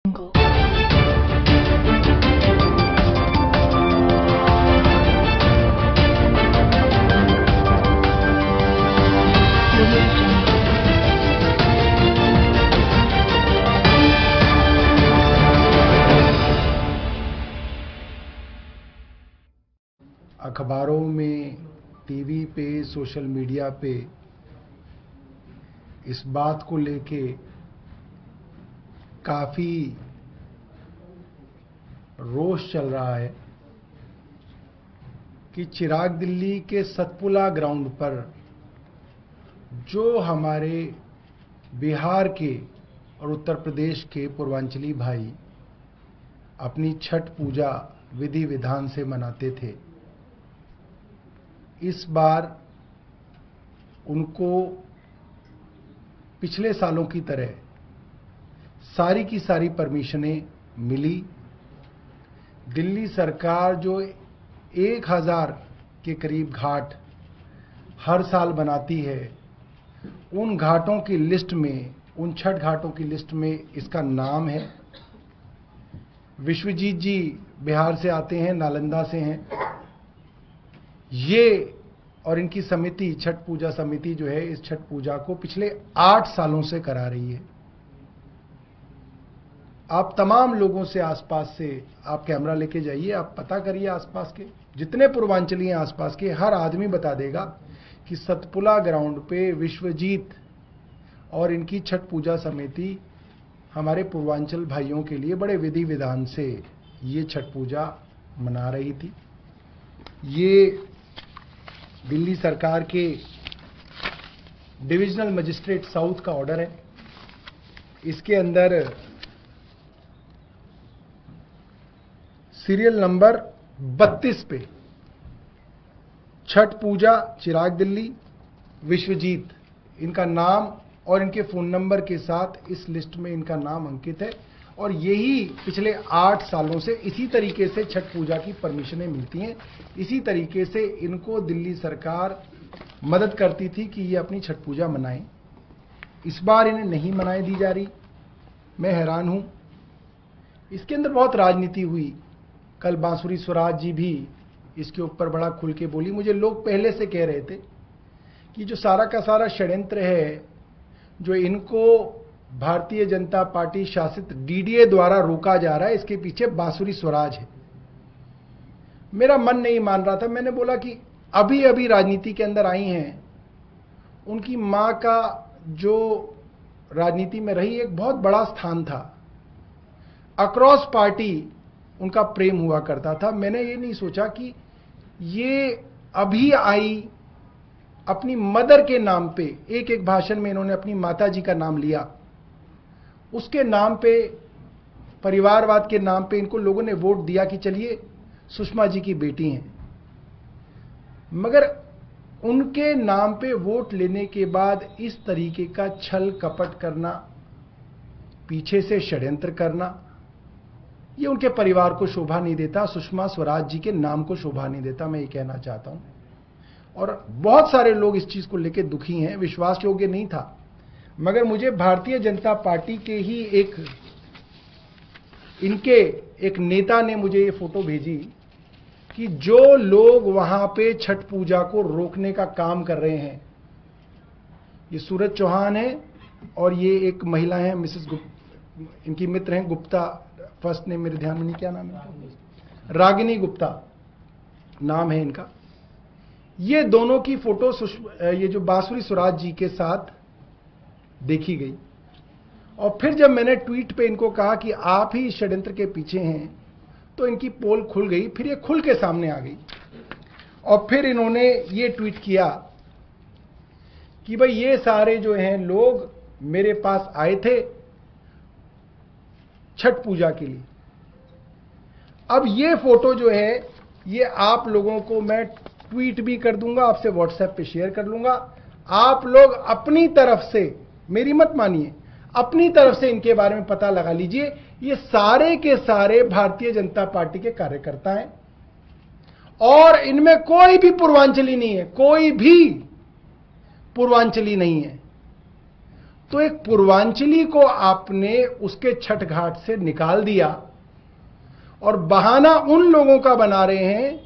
अखबारों में, टीवी पे, सोशल मीडिया पे इस बात को लेके काफी रोष चल रहा है कि चिराग दिल्ली के सतपुड़ा ग्राउंड पर जो हमारे बिहार के और उत्तर प्रदेश के पूर्वांचली भाई अपनी छठ पूजा विधि विधान से मनाते थे, इस बार उनको पिछले सालों की तरह सारी की सारी परमिशनें मिली। दिल्ली सरकार जो 1000 के करीब घाट हर साल बनाती है, उन घाटों की लिस्ट में, उन छठ घाटों की लिस्ट में इसका नाम है। विश्वजीत जी बिहार से आते हैं, नालंदा से हैं। ये और इनकी समिति, छठ पूजा समिति जो है, इस छठ पूजा को पिछले 8 सालों से करा रही है। आप तमाम लोगों से, आसपास से आप कैमरा लेके जाइए, आप पता करिए आसपास के जितने पूर्वांचली हैं आसपास के, हर आदमी बता देगा कि सतपुड़ा ग्राउंड पे विश्वजीत और इनकी छठ पूजा समिति हमारे पूर्वांचल भाइयों के लिए बड़े विधि विधान से ये छठ पूजा मना रही थी। ये दिल्ली सरकार के डिविजनल मजिस्ट्रेट साउथ का ऑर्डर है। इसके अंदर सीरियल नंबर 32 पे छठ पूजा चिराग दिल्ली विश्वजीत, इनका नाम और इनके फोन नंबर के साथ इस लिस्ट में इनका नाम अंकित है। और यही पिछले 8 सालों से इसी तरीके से छठ पूजा की परमिशनें मिलती हैं। इसी तरीके से इनको दिल्ली सरकार मदद करती थी कि ये अपनी छठ पूजा मनाएं। इस बार इन्हें नहीं मनाए दी जा रही। मैं हैरान हूं। इसके अंदर बहुत राजनीति हुई। कल बांसुरी स्वराज जी भी इसके ऊपर बड़ा खुल के बोली। मुझे लोग पहले से कह रहे थे कि जो सारा का सारा षड्यंत्र है, जो इनको भारतीय जनता पार्टी शासित डीडीए द्वारा रोका जा रहा है, इसके पीछे बांसुरी स्वराज है। मेरा मन नहीं मान रहा था। मैंने बोला कि अभी अभी राजनीति के अंदर आई हैं, उनकी मां का जो राजनीति में रही एक बहुत बड़ा स्थान था, अक्रॉस पार्टी उनका प्रेम हुआ करता था। मैंने ये नहीं सोचा कि ये अभी आई अपनी मदर के नाम पे, एक एक भाषण में इन्होंने अपनी माता जी का नाम लिया, उसके नाम पे, परिवारवाद के नाम पे इनको लोगों ने वोट दिया कि चलिए सुषमा जी की बेटी हैं। मगर उनके नाम पे वोट लेने के बाद इस तरीके का छल कपट करना, पीछे से षड्यंत्र करना, ये उनके परिवार को शोभा नहीं देता, सुषमा स्वराज जी के नाम को शोभा नहीं देता। मैं ये कहना चाहता हूं। और बहुत सारे लोग इस चीज को लेकर दुखी हैं। विश्वास योग्य नहीं था, मगर मुझे भारतीय जनता पार्टी के ही इनके एक नेता ने मुझे ये फोटो भेजी कि जो लोग वहां पे छठ पूजा को रोकने का काम कर रहे हैं, ये सूरज चौहान है और ये एक महिला है, मिसेस इनकी मित्र हैं गुप्ता, फर्स्ट नेम मेरे ध्यान में नहीं, क्या नाम है, रागिनी गुप्ता नाम है इनका। ये दोनों की फोटो ये जो बांसुरी स्वराज जी के साथ देखी गई। और फिर जब मैंने ट्वीट पे इनको कहा कि आप ही षड्यंत्र के पीछे हैं, तो इनकी पोल खुल गई। फिर ये खुल के सामने आ गई और फिर इन्होंने ये ट्वीट किया कि भाई ये सारे जो हैं लोग मेरे पास आए थे छठ पूजा के लिए। अब ये फोटो जो है ये आप लोगों को मैं ट्वीट भी कर दूंगा, आपसे व्हाट्सएप पे शेयर कर लूंगा। आप लोग अपनी तरफ से, मेरी मत मानिए, अपनी तरफ से इनके बारे में पता लगा लीजिए। ये सारे के सारे भारतीय जनता पार्टी के कार्यकर्ता हैं और इनमें कोई भी पूर्वांचली नहीं है, कोई भी पूर्वांचली नहीं है। तो एक पूर्वांचली को आपने उसके छठ घाट से निकाल दिया और बहाना उन लोगों का बना रहे हैं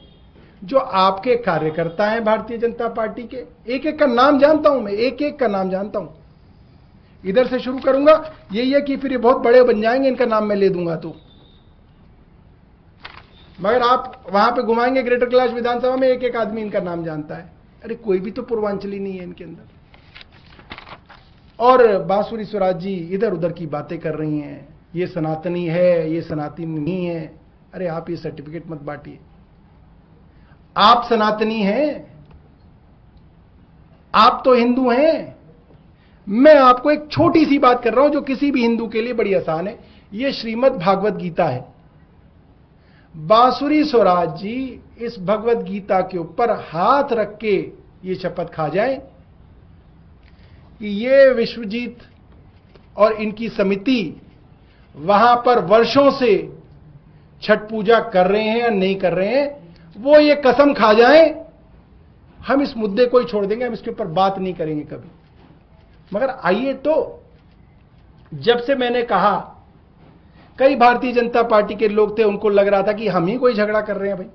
जो आपके कार्यकर्ता हैं भारतीय जनता पार्टी के। एक एक का नाम जानता हूं मैं, एक एक का नाम जानता हूं। इधर से शुरू करूंगा, यही है कि फिर ये बहुत बड़े बन जाएंगे, इनका नाम मैं ले दूंगा तो। मगर आप वहां पे घुमाएंगे ग्रेटर कैलाश विधानसभा में, एक एक आदमी इनका नाम जानता है। अरे कोई भी तो पूर्वांचली नहीं है इनके अंदर। और बांसुरी स्वराज जी इधर उधर की बातें कर रही हैं, ये सनातनी है, ये सनातनी नहीं है। अरे आप ये सर्टिफिकेट मत बांटिए। आप सनातनी हैं, आप तो हिंदू हैं। मैं आपको एक छोटी सी बात कर रहा हूं जो किसी भी हिंदू के लिए बड़ी आसान है। यह श्रीमद् भागवत गीता है। बांसुरी स्वराज जी इस भगवत गीता के ऊपर हाथ रख के ये शपथ खा जाएं कि ये विश्वजीत और इनकी समिति वहां पर वर्षों से छठ पूजा कर रहे हैं या नहीं कर रहे हैं, वो ये कसम खा जाएं, हम इस मुद्दे को ही छोड़ देंगे, हम इसके ऊपर बात नहीं करेंगे कभी। मगर आइए तो, जब से मैंने कहा, कई भारतीय जनता पार्टी के लोग थे, उनको लग रहा था कि हम ही कोई झगड़ा कर रहे हैं भाई,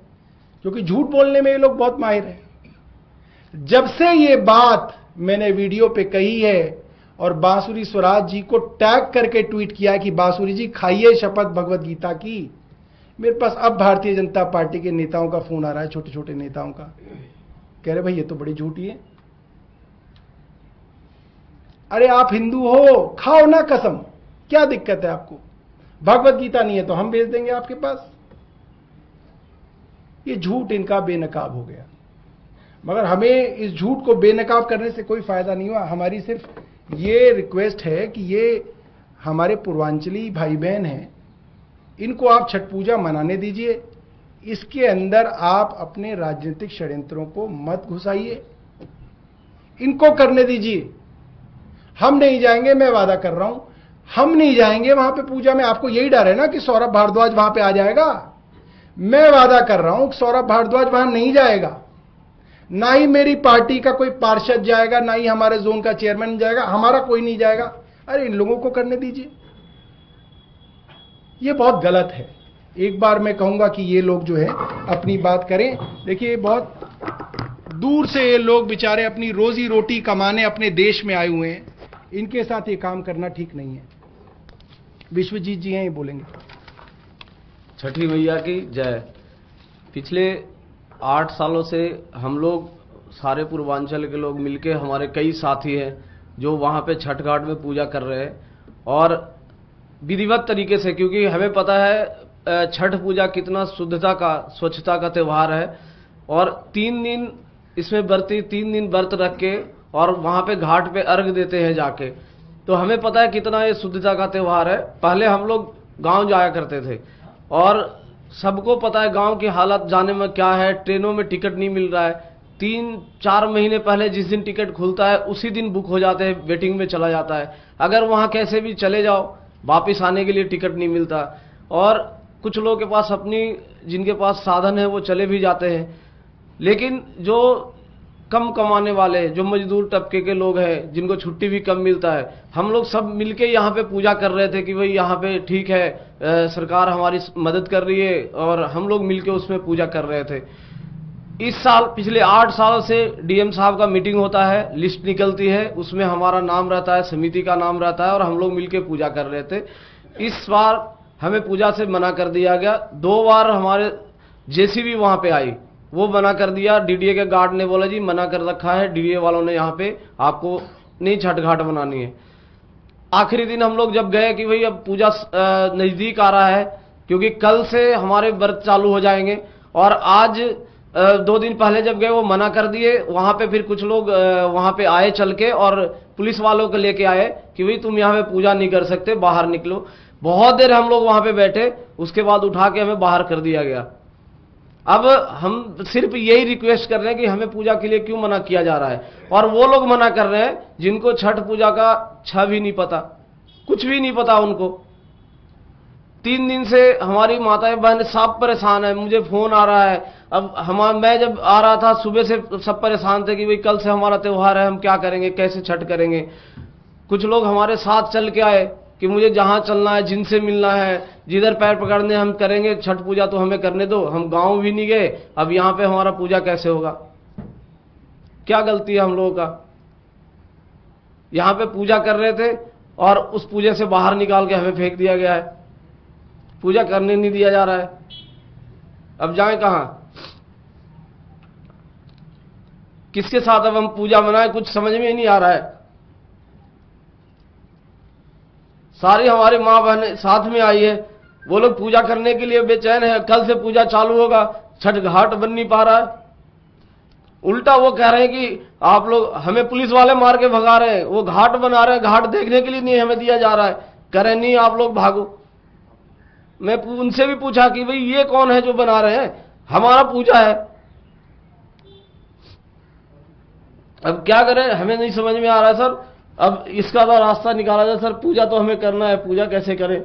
क्योंकि झूठ बोलने में ये लोग बहुत माहिर हैं। जब से ये बात मैंने वीडियो पे कही है और बांसुरी स्वराज जी को टैग करके ट्वीट किया कि बांसुरी जी खाइए शपथ भगवत गीता की, मेरे पास अब भारतीय जनता पार्टी के नेताओं का फोन आ रहा है, छोटे छोटे नेताओं का, कह रहे भाई ये तो बड़ी झूठी है। अरे आप हिंदू हो, खाओ ना कसम, क्या दिक्कत है आपको? भगवत गीता नहीं है तो हम भेज देंगे आपके पास। ये झूठ इनका बेनकाब हो गया। मगर हमें इस झूठ को बेनकाब करने से कोई फायदा नहीं हुआ। हमारी सिर्फ ये रिक्वेस्ट है कि ये हमारे पूर्वांचली भाई बहन हैं, इनको आप छठ पूजा मनाने दीजिए। इसके अंदर आप अपने राजनीतिक षड्यंत्रों को मत घुसाइए, इनको करने दीजिए। हम नहीं जाएंगे, मैं वादा कर रहा हूं, हम नहीं जाएंगे वहां पे पूजा में। आपको यही डर है ना कि सौरभ भारद्वाज वहां पे आ जाएगा। मैं वादा कर रहा हूं कि सौरभ भारद्वाज वहां नहीं जाएगा, ना ही मेरी पार्टी का कोई पार्षद जाएगा, ना ही हमारे जोन का चेयरमैन जाएगा, हमारा कोई नहीं जाएगा। अरे इन लोगों को करने दीजिए। ये बहुत गलत है। एक बार मैं कहूंगा कि ये लोग जो है अपनी बात करें। देखिए बहुत दूर से ये लोग बेचारे अपनी रोजी रोटी कमाने अपने देश में आए हुए हैं, इनके साथ ये काम करना ठीक नहीं है। विश्वजीत जी हैं, ये बोलेंगे। छठी मैया की जय। पिछले 8 सालों से हम लोग सारे पूर्वांचल के लोग मिलके, हमारे कई साथी हैं जो वहां पे छठ घाट में पूजा कर रहे हैं, और विधिवत तरीके से, क्योंकि हमें पता है छठ पूजा कितना शुद्धता का, स्वच्छता का त्यौहार है। और 3 दिन इसमें व्रती, 3 दिन व्रत रख के और वहां पे घाट पे अर्घ देते हैं जाके। तो हमें पता है कितना ये शुद्धता का त्यौहार है। पहले हम लोग गांव जाया करते थे और सबको पता है गांव की हालत जाने में क्या है। ट्रेनों में टिकट नहीं मिल रहा है। 3-4 महीने पहले जिस दिन टिकट खुलता है उसी दिन बुक हो जाते हैं, वेटिंग में चला जाता है। अगर वहां कैसे भी चले जाओ, वापिस आने के लिए टिकट नहीं मिलता। और कुछ लोगों के पास अपनी, जिनके पास साधन है वो चले भी जाते हैं, लेकिन जो कम कमाने वाले, जो मजदूर तबके के लोग हैं, जिनको छुट्टी भी कम मिलता है, हम लोग सब मिलके यहाँ पे पूजा कर रहे थे कि भाई यहाँ पे ठीक है, सरकार हमारी मदद कर रही है, और हम लोग मिलके उसमें पूजा कर रहे थे। इस साल, पिछले 8 साल से डीएम साहब का मीटिंग होता है, लिस्ट निकलती है, उसमें हमारा नाम रहता है, समिति का नाम रहता है, और हम लोग मिलके पूजा कर रहे थे। इस बार हमें पूजा से मना कर दिया गया। 2 बार हमारे जेसीबी वहां पे आई, वो मना कर दिया। डीडीए के गार्ड ने बोला जी मना कर रखा है, डीडीए वालों ने यहाँ पे आपको नहीं छठ घाट बनानी है। आखिरी दिन हम लोग जब गए कि भाई अब पूजा नजदीक आ रहा है, क्योंकि कल से हमारे व्रत चालू हो जाएंगे, और आज 2 दिन पहले जब गए वो मना कर दिए। वहां पे फिर कुछ लोग वहां पे आए चल के, और पुलिस वालों को लेके आए कि भाई तुम यहाँ पे पूजा नहीं कर सकते, बाहर निकलो। बहुत देर हम लोग वहां पे बैठे, उसके बाद उठा के हमें बाहर कर दिया गया। अब हम सिर्फ यही रिक्वेस्ट कर रहे हैं कि हमें पूजा के लिए क्यों मना किया जा रहा है। और वो लोग मना कर रहे हैं जिनको छठ पूजा का छ भी नहीं पता, कुछ भी नहीं पता उनको। 3 दिन से हमारी माताएं बहन सब परेशान है। मुझे फोन आ रहा है। अब मैं जब आ रहा था सुबह से सब परेशान थे कि भाई कल से हमारा त्योहार है, हम क्या करेंगे, कैसे छठ करेंगे। कुछ लोग हमारे साथ चल के आए कि मुझे जहां चलना है, जिनसे मिलना है, जिधर पैर पकड़ने हम करेंगे छठ पूजा, तो हमें करने दो। हम गांव भी नहीं गए, अब यहां पे हमारा पूजा कैसे होगा? क्या गलती है हम लोगों का? यहां पे पूजा कर रहे थे और उस पूजे से बाहर निकाल के हमें फेंक दिया गया है, पूजा करने नहीं दिया जा रहा है। अब जाएं कहां? किसके साथ अब हम पूजा मनाएं? कुछ समझ में ही नहीं आ रहा है। सारी हमारी मां बहन साथ में आई है, वो लोग पूजा करने के लिए बेचैन है। कल से पूजा चालू होगा, छठ घाट बन नहीं पा रहा है। उल्टा वो कह रहे हैं कि आप लोग, हमें पुलिस वाले मार के भगा रहे हैं, वो घाट बना रहे हैं, घाट देखने के लिए नहीं हमें दिया जा रहा है। कह रहे नहीं आप लोग भागो। मैं उनसे भी पूछा कि भाई ये कौन है जो बना रहे हैं? हमारा पूजा है। अब क्या करें, हमें नहीं समझ में आ रहा है सर। अब इसका तो रास्ता निकाला जाए सर, पूजा तो हमें करना है, पूजा कैसे करें?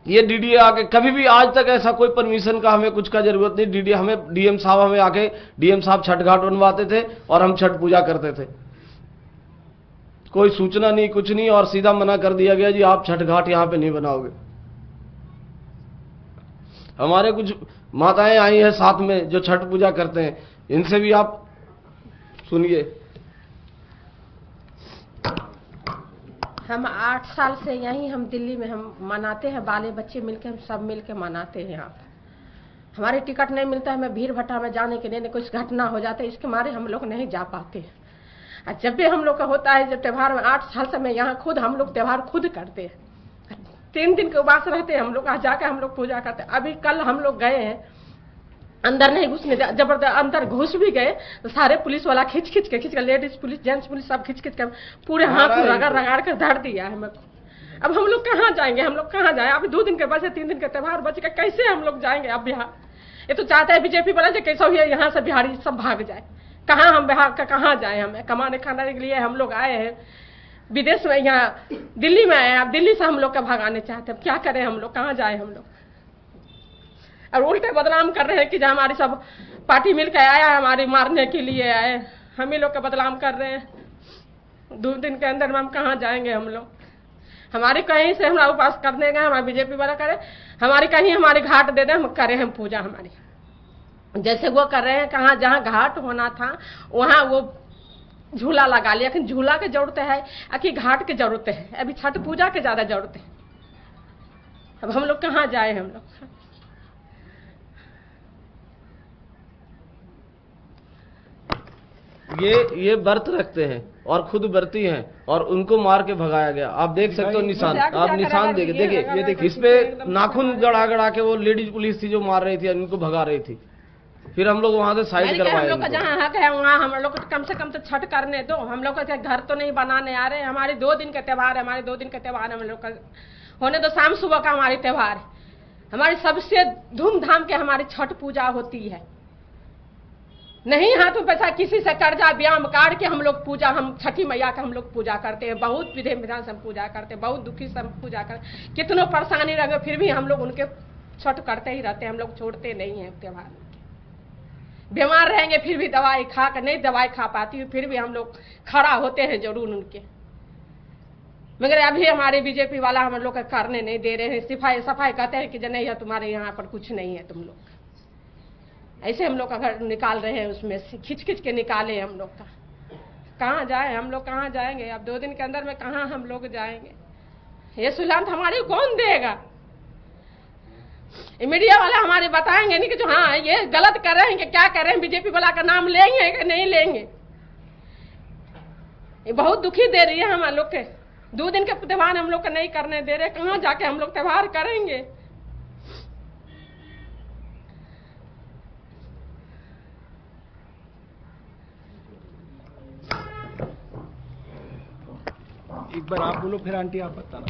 ये डीडीए आके कभी भी आज तक ऐसा कोई परमिशन का हमें कुछ का जरूरत नहीं। डीडीए हमें, डीएम साहब हमें आके, डीएम साहब छठ घाट बनवाते थे और हम छठ पूजा करते थे। कोई सूचना नहीं, कुछ नहीं, और सीधा मना कर दिया गया जी आप छठ घाट यहां पे नहीं बनाओगे। हमारे कुछ माताएं आई हैं साथ में जो छठ पूजा करते हैं, इनसे भी आप सुनिए। हम 8 साल से यहीं हम दिल्ली में हम मनाते हैं, बाले बच्चे मिलके हम सब मिलके मनाते हैं। यहाँ हमारे टिकट नहीं मिलता है, हमें भीड़ भट्टा में जाने के लिए, कुछ घटना हो जाता है इसके मारे हम लोग नहीं जा पाते हैं। और जब भी हम लोग का होता है, जब त्यौहार में 8 साल से मैं यहाँ खुद हम लोग त्यौहार खुद करते हैं। 3 दिन के उपवास रहते हैं हम लोग, जाकर हम लोग पूजा करते हैं। अभी कल हम लोग गए हैं, अंदर नहीं घुसने, जबरदस्त अंदर घुस भी गए तो सारे पुलिस वाला खींच के लेडीज पुलिस, जेंट्स पुलिस सब खींच के पूरे हाथ को रगड़ कर धर दिया है। अब हम लोग कहाँ जाएंगे? हम लोग कहाँ जाए? अभी 2 दिन के बचे, 3 दिन का त्यौहार बच के कैसे हम लोग जाएंगे? अब बिहार ये तो चाहता है बीजेपी वाला कैसा हुआ यहाँ से बिहारी सब भाग जाए। कहाँ हम बिहार का कहाँ जाए? हमें कमाने खाने के लिए हम लोग आए हैं विदेश में, यहाँ दिल्ली में आए। अब दिल्ली से हम लोग का भगाने चाहते हैं, क्या करें हम लोग? कहाँ जाए हम लोग? और उल्टे बदनाम कर रहे हैं कि जो हमारी सब पार्टी मिलकर आया है हमारी मारने के लिए आए, हम ही लोग का बदनाम कर रहे हैं। 2 दिन के अंदर में हम कहाँ जाएंगे हम लोग? हमारे कहीं से हमारा उपवास करने गए, हमारे बीजेपी वाला करे, हमारी कहीं हमारी घाट दे दे, हम करें हम पूजा हमारी जैसे वो कर रहे हैं। कहाँ जहाँ घाट होना था वहाँ वो झूला लगा लिया, लेकिन झूला की जरूरत है कि घाट की जरूरत है? अभी छठ पूजा की ज्यादा जरूरत है। अब हम लोग कहाँ जाए? हम लोग ये व्रत रखते हैं और खुद व्रती हैं और उनको मार के भगाया गया। आप देख सकते हो निशान, आप निशान देखिए, इस पे नाखून गड़ा गड़ा के वो लेडीज पुलिस थी जो मार रही थी, उनको भगा रही थी। फिर हम लोग वहां से साइड करवाए। हम लोग का जहाँ हक है वहाँ हम लोग को कम से कम तो छठ करने दो। हम लोग का घर तो नहीं बनाने आ रहे हैं। हमारे 2 दिन का त्यौहार है, हमारे 2 दिन का त्यौहार है। हम लोग का होने दो, शाम सुबह का हमारी त्यौहार है। हमारी सबसे धूमधाम के हमारी छठ पूजा होती है। नहीं हाथ में पैसा किसी से कर्जा ब्याम काट के हम लोग पूजा, हम छठी मैया का हम लोग पूजा करते हैं। बहुत विधि विधान से हम पूजा करते हैं, बहुत दुखी से हम पूजा करते, कितनों परेशानी रहे फिर भी हम लोग उनके छठ करते ही रहते हैं। हम लोग छोड़ते नहीं है त्यौहार। बीमार रहेंगे फिर भी दवाई खा कर, नहीं दवाई खा पाती हूँ फिर भी हम लोग खड़ा होते हैं जरूर उनके। मगर अभी हमारे बीजेपी वाला हम लोग का करने नहीं दे रहे हैं। सफाई कहते हैं कि नहीं है तुम्हारे यहाँ पर कुछ नहीं है, तुम लोग ऐसे हम लोग का घर निकाल रहे हैं, उसमें से खिंच के निकाले हम लोग का। कहाँ जाए हम लोग? कहाँ जाएंगे? अब 2 दिन के अंदर में कहाँ हम लोग जाएंगे? ये सुलांत हमारे कौन देगा? मीडिया वाला हमारे बताएंगे नहीं कि जो हाँ ये गलत कर रहे हैं कि क्या कर रहे हैं, बीजेपी वाला का नाम लेंगे कि नहीं लेंगे? ये बहुत दुखी दे रही है हम लोग के। 2 दिन के त्यौहार हम लोग का नहीं करने दे रहे, कहाँ जाके हम लोग त्यौहार करेंगे? एक बार आप बोलो, फिर आंटी आप बताना।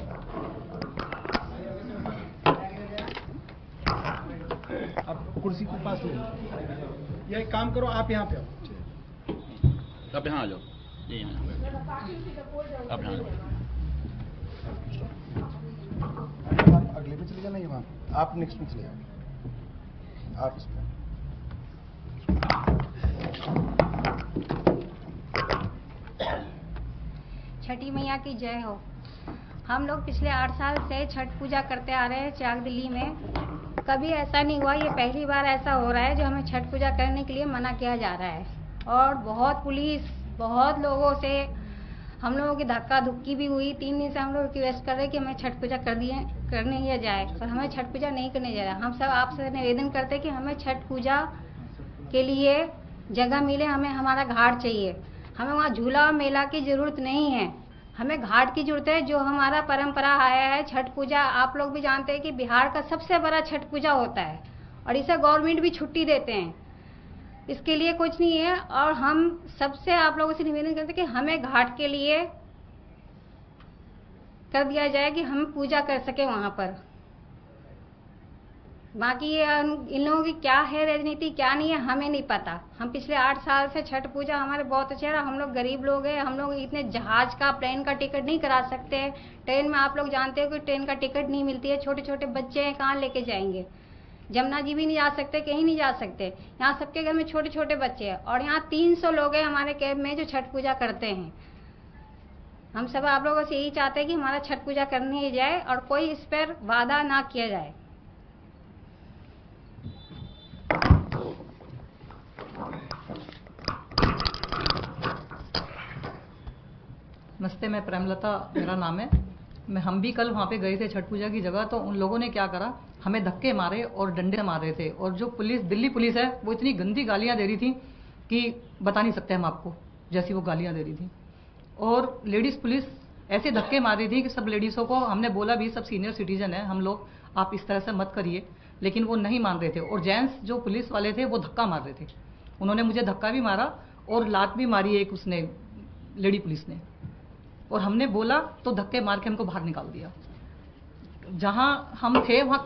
आप कुर्सी को पास ले लो, या एक काम करो, आप यहाँ पे आओ। आप यहाँ आ जाओ, ये यहाँ आप यहाँ अगले पे चले जाना, ये वहाँ आप नेक्स्ट में चले जाओ। आप इसमें छठी मैया की जय हो। हम लोग पिछले 8 साल से छठ पूजा करते आ रहे हैं चिराग दिल्ली में। कभी ऐसा नहीं हुआ, ये पहली बार ऐसा हो रहा है जो हमें छठ पूजा करने के लिए मना किया जा रहा है। और बहुत पुलिस, बहुत लोगों से हम लोगों की धक्का धुक्की भी हुई। 3 दिन से हम लोग रिक्वेस्ट कर रहे हैं कि हमें छठ पूजा करने ही जाए, पर हमें छठ पूजा नहीं करने जा रहा। हम सब आपसे निवेदन करते हैं कि हमें छठ पूजा के लिए जगह मिले, हमें हमारा घाट चाहिए। हमें वहाँ झूला और मेला की जरूरत नहीं है, हमें घाट की जरूरत है। जो हमारा परंपरा आया है छठ पूजा, आप लोग भी जानते हैं कि बिहार का सबसे बड़ा छठ पूजा होता है और इसे गवर्नमेंट भी छुट्टी देते हैं, इसके लिए कुछ नहीं है। और हम सबसे आप लोगों से निवेदन करते हैं कि हमें घाट के लिए कर दिया जाए कि हम पूजा कर सके वहां पर। बाकी ये इन लोगों की क्या है राजनीति, क्या नहीं है, हमें नहीं पता। हम पिछले 8 साल से छठ पूजा हमारे बहुत अच्छे रहा। हम लोग गरीब लोग हैं, हम लोग इतने जहाज का, प्लेन का टिकट नहीं करा सकते। ट्रेन में आप लोग जानते हो कि ट्रेन का टिकट नहीं मिलती है। छोटे छोटे बच्चे हैं, कहाँ लेके जाएंगे? जमुना जी भी नहीं जा सकते, कहीं नहीं जा सकते। यहाँ सबके घर में छोटे छोटे बच्चे हैं और यहाँ 300 लोग हैं हमारे कैब में जो छठ पूजा करते हैं। हम सब आप लोगों से यही चाहते हैं कि हमारा छठ पूजा करनी जाए और कोई इस पर वादा ना किया जाए। नमस्ते, मैं प्रेमलता मेरा नाम है। हम भी कल वहाँ पे गए थे छठ पूजा की जगह, तो उन लोगों ने क्या करा, हमें धक्के मारे और डंडे मार रहे थे। और जो पुलिस, दिल्ली पुलिस है, वो इतनी गंदी गालियाँ दे रही थी कि बता नहीं सकते हम आपको, जैसी वो गालियाँ दे रही थी। और लेडीज़ पुलिस ऐसे धक्के मार रही थी कि सब लेडीज़ों को हमने बोला भी, सब सीनियर सिटीजन है हम लोग, आप इस तरह से मत करिए, लेकिन वो नहीं मान रहे थे। और जेंट्स जो पुलिस वाले थे वो धक्का मार रहे थे। उन्होंने मुझे धक्का भी मारा और लात भी मारी एक उसने, लेडी पुलिस ने। और हमने बोला तो धक्के मार के हमको बाहर निकाल दिया। जहां हम थे वहां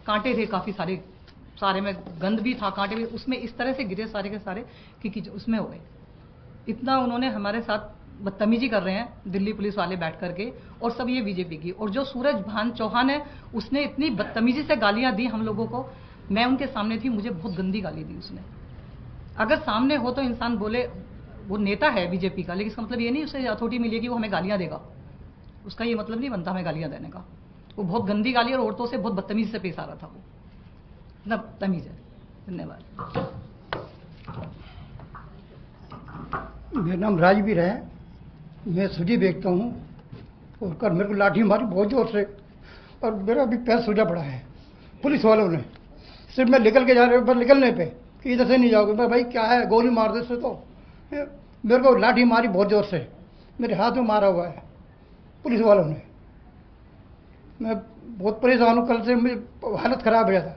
कांटे थे काफी सारे में गंद भी था, कांटे भी उसमें इस तरह से गिरे सारे के सारे कि उसमें हो गए। इतना उन्होंने हमारे साथ बदतमीजी कर रहे हैं दिल्ली पुलिस वाले बैठ करके, और सब ये बीजेपी की। और जो सूरज भान चौहान है, उसने इतनी बदतमीजी से गालियां दी हम लोगों को। मैं उनके सामने थी, मुझे बहुत गंदी गाली दी उसने। अगर सामने हो तो इंसान बोले, वो नेता है बीजेपी का, लेकिन इसका मतलब ये नहीं उसे अथॉरिटी मिली कि वो हमें गालियां देगा। उसका ये मतलब नहीं बनता हमें गालियां देने का। वो बहुत गंदी गाली और औरतों से बहुत बदतमीजी से पेश आ रहा था। वो इतना बदतमीज है। धन्यवाद। मेरा नाम राजवीर है, मैं सब्जी बेचता हूँ। और कल मेरे को लाठी मारी बहुत जोर से और मेरा अभी पैर सूजा पड़ा है पुलिस वालों ने। सिर्फ मैं निकल के जा रहे पर निकलने पे कि इधर से नहीं जाओगे। मैं भाई क्या है, गोली मार दे से तो मेरे को लाठी मारी बहुत जोर से, मेरे हाथ में मारा हुआ है पुलिस वालों ने। मैं बहुत परेशान हूँ, कल से मेरी हालत खराब हो गया था।